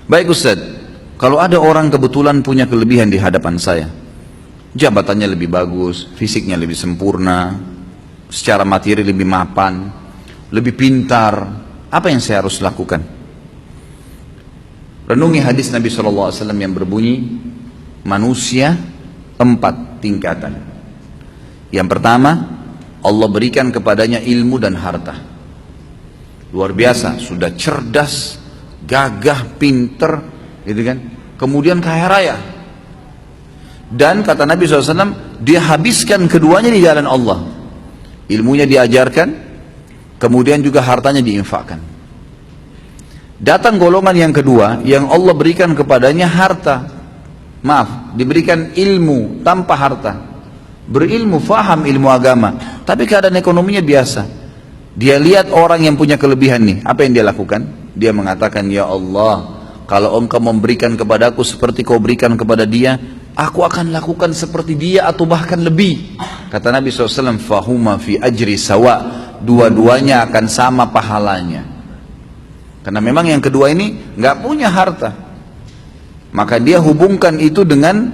Baik Ustaz, kalau ada orang kebetulan punya kelebihan di hadapan saya, jabatannya lebih bagus, fisiknya lebih sempurna, secara materi lebih mapan, lebih pintar, apa yang saya harus lakukan? Renungi hadis Nabi SAW yang berbunyi, manusia 4 tingkatan. Yang pertama, Allah berikan kepadanya ilmu dan harta. Luar biasa, sudah cerdas, gagah, pinter, gitu kan? Kemudian kaya raya. Dan kata Nabi SAW, dia habiskan keduanya di jalan Allah. Ilmunya diajarkan, kemudian juga hartanya diinfakkan. Datang golongan yang kedua, yang Allah berikan kepadanya harta. Maaf, diberikan ilmu tanpa harta. Berilmu, faham ilmu agama, tapi keadaan ekonominya biasa. Dia lihat orang yang punya kelebihan nih, apa yang dia lakukan? Dia mengatakan, ya Allah, kalau engkau memberikan kepadaku seperti kau berikan kepada dia, aku akan lakukan seperti dia atau bahkan lebih. Kata Nabi SAW, fahuma fi ajri sawa, dua-duanya akan sama pahalanya. Karena memang yang kedua ini nggak punya harta, maka dia hubungkan itu dengan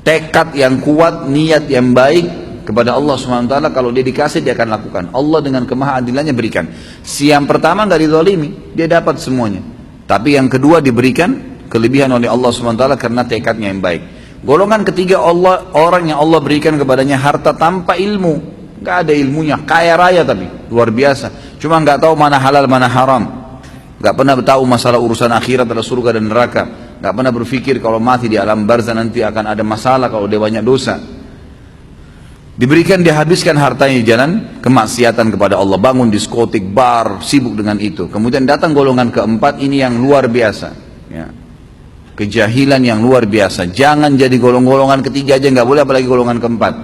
tekad yang kuat, niat yang baik kepada Allah SWT. Kalau dia dikasih, dia akan lakukan. Allah dengan kemahaadilannya berikan. Si yang pertama nggak dizalimi, dia dapat semuanya. Tapi yang kedua diberikan kelebihan oleh Allah SWT karena tekadnya yang baik. Golongan ketiga, orang yang Allah berikan kepadanya harta tanpa ilmu, nggak ada ilmunya, kaya raya tapi luar biasa, cuma nggak tahu mana halal mana haram, nggak pernah tahu masalah urusan akhirat, ada surga dan neraka, nggak pernah berpikir kalau mati di alam barzah nanti akan ada masalah kalau dia banyak dosa. Diberikan, dia habiskan hartanya di jalan kemaksiatan kepada Allah, bangun diskotik, bar, sibuk dengan itu. Kemudian datang golongan keempat, ini yang luar biasa, ya. Kejahilan yang luar biasa. Jangan jadi golongan ketiga aja nggak boleh, apalagi golongan keempat.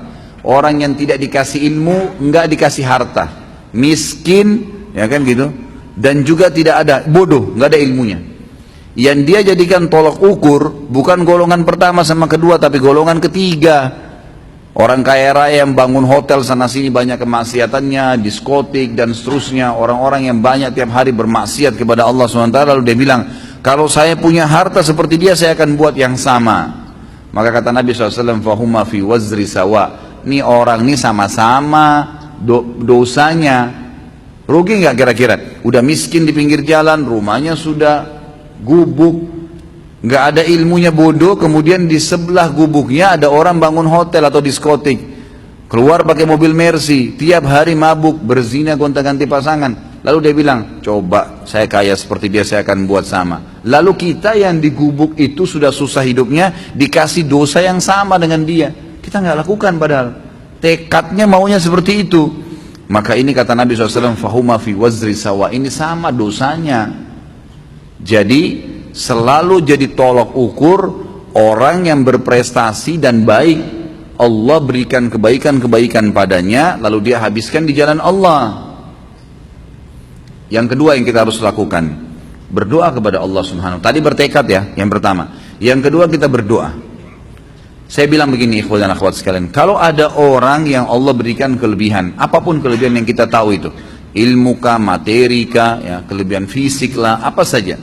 Orang yang tidak dikasih ilmu, nggak dikasih harta, miskin, ya kan gitu, dan juga tidak ada, bodoh, nggak ada ilmunya. Yang dia jadikan tolak ukur bukan golongan pertama sama kedua, tapi golongan ketiga. Orang kaya raya yang bangun hotel sana sini banyak kemaksiatannya, diskotik dan seterusnya. Orang-orang yang banyak tiap hari bermaksiat kepada Allah SWT, lalu dia bilang, kalau saya punya harta seperti dia, saya akan buat yang sama. Maka kata Nabi SAW, fahuma fi wazri sawa. Ini orang ini sama-sama dosanya. Rugi nggak kira-kira? Udah miskin di pinggir jalan, rumahnya sudah gubuk, nggak ada ilmunya, bodoh. Kemudian di sebelah gubuknya ada orang bangun hotel atau diskotik, keluar pakai mobil Mercy, tiap hari mabuk, berzina, gonta-ganti pasangan. Lalu dia bilang, coba saya kaya seperti dia, saya akan buat sama. Lalu kita yang di gubuk itu sudah susah hidupnya, dikasih dosa yang sama dengan dia, kita nggak lakukan, padahal tekadnya maunya seperti itu. Maka ini kata Nabi SAW, fahuma fi wazri sawa, ini sama dosanya. Jadi selalu jadi tolok ukur orang yang berprestasi dan baik, Allah berikan kebaikan-kebaikan padanya, lalu dia habiskan di jalan Allah. Yang kedua yang kita harus lakukan, berdoa kepada Allah Subhanahu. Tadi bertekad ya, yang pertama. Yang kedua kita berdoa. Saya bilang begini, ikhwan dan akhwat sekalian, kalau ada orang yang Allah berikan kelebihan, apapun kelebihan yang kita tahu itu, ilmu kah, materi kah, ya, kelebihan fisik lah, apa saja.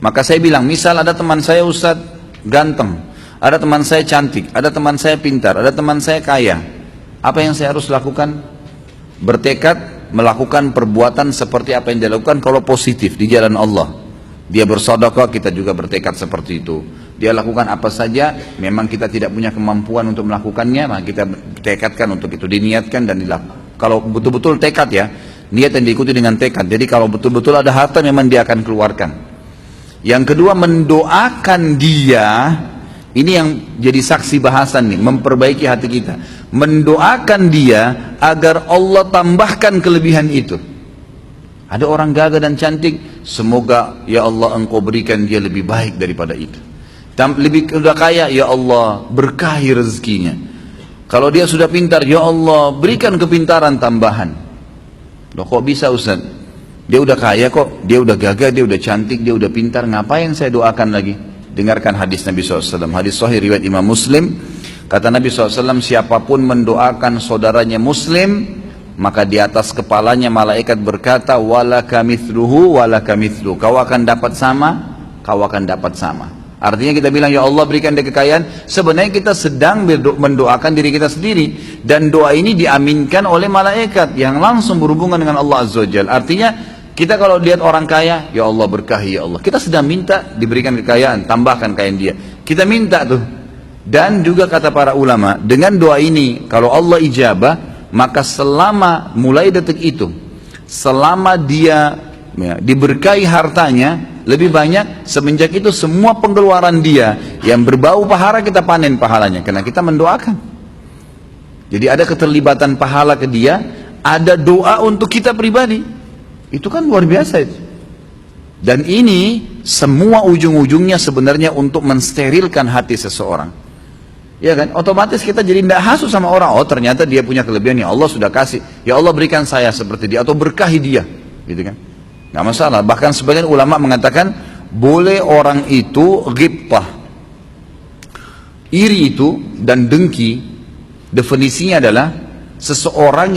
Maka saya bilang, misal ada teman saya Ustadz ganteng, ada teman saya cantik, ada teman saya pintar, ada teman saya kaya. Apa yang saya harus lakukan? Bertekad melakukan perbuatan seperti apa yang dia lakukan kalau positif di jalan Allah. Dia bersedekah, kita juga bertekad seperti itu. Dia lakukan apa saja, memang kita tidak punya kemampuan untuk melakukannya, maka kita tekadkan untuk itu, diniatkan dan dilakukan. Kalau betul-betul tekad ya, niat yang diikuti dengan tekad. Jadi kalau betul-betul ada harta, memang dia akan keluarkan. Yang kedua, mendoakan dia. Ini yang jadi saksi bahasan nih, memperbaiki hati kita. Mendoakan dia agar Allah tambahkan kelebihan itu. Ada orang gagah dan cantik, semoga ya Allah engkau berikan dia lebih baik daripada itu. Lebih sudah kaya, ya Allah berkahi rezekinya. Kalau dia sudah pintar, ya Allah berikan kepintaran tambahan. Loh kok bisa Ustaz? Dia udah kaya kok, dia udah gagah, dia udah cantik, dia udah pintar, ngapain saya doakan lagi? Dengarkan hadis Nabi SAW, hadis sahih riwayat Imam Muslim. Kata Nabi SAW, siapapun mendoakan saudaranya Muslim, maka di atas kepalanya malaikat berkata, walaka mithluhu walaka mithlu, kau akan dapat sama, kau akan dapat sama. Artinya kita bilang, ya Allah berikan dia kekayaan, sebenarnya kita sedang mendoakan diri kita sendiri. Dan doa ini diaminkan oleh malaikat yang langsung berhubungan dengan Allah Azza wa Jalla. Artinya kita kalau lihat orang kaya, ya Allah berkahi ya Allah, kita sedang minta diberikan kekayaan, tambahkan kekayaan dia, kita minta tuh. Dan juga kata para ulama, dengan doa ini kalau Allah ijabah, maka selama mulai detik itu, selama dia diberkahi hartanya lebih banyak, semenjak itu semua pengeluaran dia yang berbau pahala kita panen pahalanya, karena kita mendoakan. Jadi ada keterlibatan pahala ke dia, ada doa untuk kita pribadi. Itu kan luar biasa itu. Dan ini semua ujung-ujungnya sebenarnya untuk mensterilkan hati seseorang. Ya kan? Otomatis kita jadi tidak hasut sama orang. Oh ternyata dia punya kelebihan, ya Allah sudah kasih. Ya Allah berikan saya seperti dia, atau berkahi dia. Gitu kan? Nggak masalah. Bahkan sebagian ulama mengatakan boleh orang itu ghibtah. Iri itu dan dengki definisinya adalah seseorang